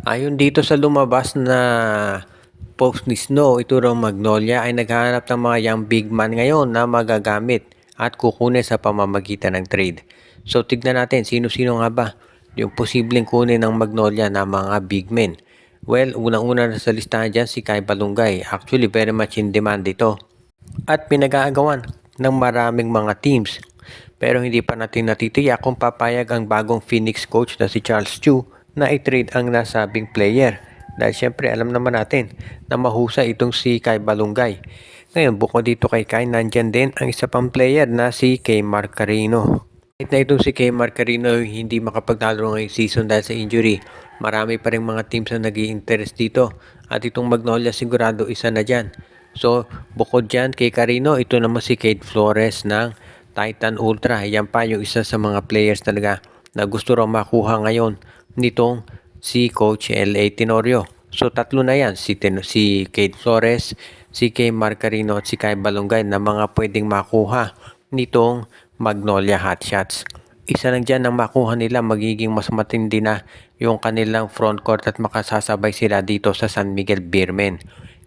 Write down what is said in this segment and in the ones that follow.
Ayon dito sa lumabas na post ni Snow, ito raw Magnolia ay naghahanap ng mga young big man ngayon na magagamit at kukunin sa pamamagitan ng trade. So tignan natin sino-sino nga ba yung posibleng kunin ng Magnolia na mga big men. Well, unang-una na sa listahan dyan si Kai Balungay. Actually, very much in demand ito. At pinag-aagawan ng maraming mga teams. Pero hindi pa natin natitiyak kung papayag ang bagong Phoenix coach na si Charles Chu na i-trade ang nasabing player. Dahil syempre alam naman natin na mahusay itong si Kai Balungay. Ngayon bukod dito kay Kai, nandyan din ang isa pang player na si Kay Marcarino. Kahit na itong si Kay Marcarino hindi makapaglaro ngayong season dahil sa injury, marami pa rin mga teams na nag-i-interest dito. At itong Magnolia sigurado isa na dyan. So bukod dyan kay Carino, ito naman si Kate Flores ng Titan Ultra. Yan pa yung isa sa mga players talaga na gusto raw makuha ngayon nitong si Coach L.A. Tenorio. So tatlo na yan, si Kate Flores, si Kay Marcarino at si Kai Balungay na mga pwedeng makuha nitong Magnolia Hotshots. Isa lang dyan ang makuha nila, magiging mas matindi na yung kanilang frontcourt at makasasabay sila dito sa San Miguel Beermen.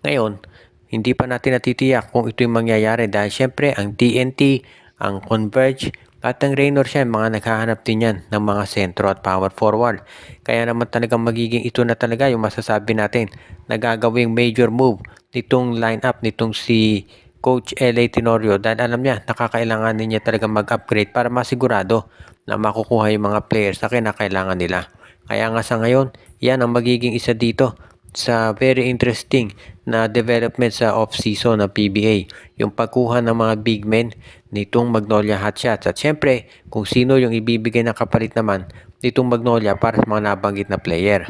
Ngayon, hindi pa natin natitiyak kung ito yung mangyayari dahil syempre ang TNT, ang Converge at ang Raynor siya, mga naghahanap din yan ng mga sentro at power forward. Kaya naman talagang magiging ito na talaga yung masasabi natin na gagawing major move nitong lineup nitong si Coach L.A. Tenorio dahil alam niya nakakailangan niya talaga mag-upgrade para masigurado na makukuha yung mga players na kinakailangan nila. Kaya nga sa ngayon, yan ang magiging isa dito sa very interesting na development sa off-season ng PBA. Yung pagkuha ng mga big men nitong Magnolia Hotshots. At syempre, kung sino yung ibibigay na kapalit naman nitong Magnolia para sa mga nabanggit na player.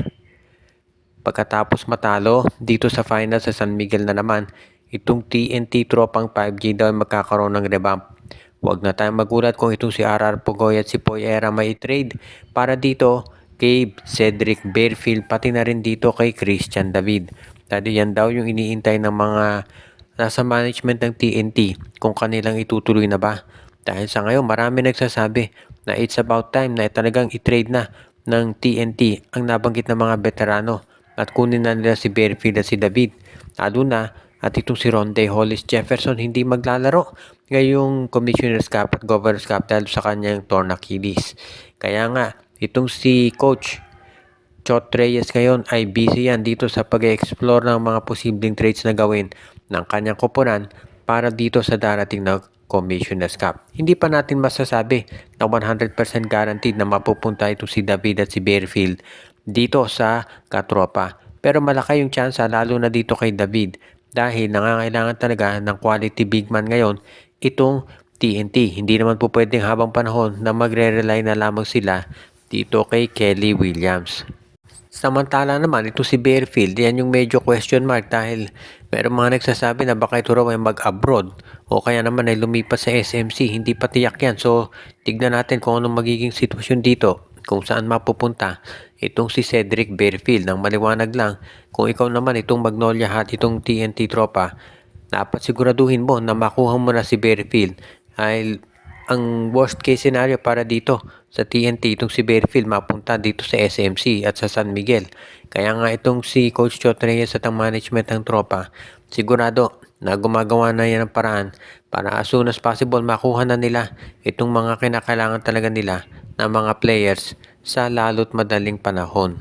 Pagkatapos matalo dito sa final sa San Miguel na naman, itong TNT tropang 5G daw magkakaroon ng revamp. Huwag na tayong magulat kung itong si RR Pugoy at si Poyera may trade para dito kay Cedric Bearfield, pati na rin dito kay Christian David. Dahil yan daw yung iniintay ng mga nasa management ng TNT kung kanilang itutuloy na ba. Dahil sa ngayon marami nagsasabi na it's about time na talagang i-trade na ng TNT ang nabanggit ng mga veterano at kunin na nila si Bearfield at si David. Lalo na at itong si Ronde Hollis Jefferson hindi maglalaro ngayong Commissioner's Cup at Governor's Cup dahil sa kanyang torn Achilles. Kaya nga itong si Coach Chot Reyes ngayon ay busy yan dito sa pag-explore ng mga posibleng trades na gawin ng kanyang koponan para dito sa darating na Commissioner's Cup. Hindi pa natin masasabi na 100% guaranteed na mapupunta ito si David at si Bearfield dito sa katropa. Pero malaki yung chance lalo na dito kay David dahil nangangailangan talaga ng quality big man ngayon itong TNT. Hindi naman po pwedeng habang panahon na magre-rely na lamang sila dito kay Kelly Williams. Samantala naman, ito si Bearfield, yan yung medyo question mark dahil meron mga nagsasabi na baka ito raw ay mag-abroad o kaya naman ay lumipas sa SMC, hindi pa tiyak yan. So, tignan natin kung anong magiging sitwasyon dito, kung saan mapupunta itong si Cedric Bearfield. Nang maliwanag lang, kung ikaw naman itong Magnolia Hat, itong TNT tropa, dapat siguraduhin mo na makuha mo na si Bearfield ay ang worst case scenario para dito sa TNT itong si Bearfield mapunta dito sa SMC at sa San Miguel. Kaya nga itong si Coach Chot Reyes at ang management ng tropa, sigurado na gumagawa na yan ng paraan para as soon as possible makuha na nila itong mga kinakailangan talaga nila na mga players sa lalo't madaling panahon.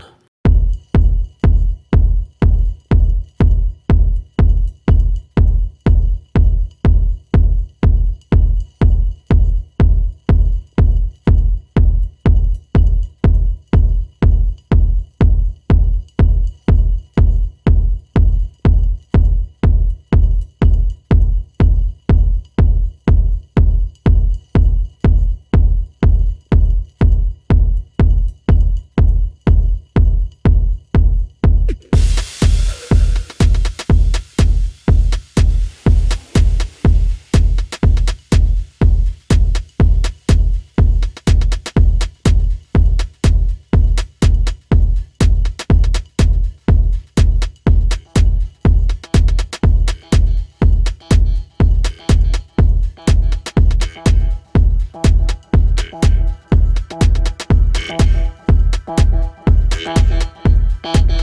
Thank you.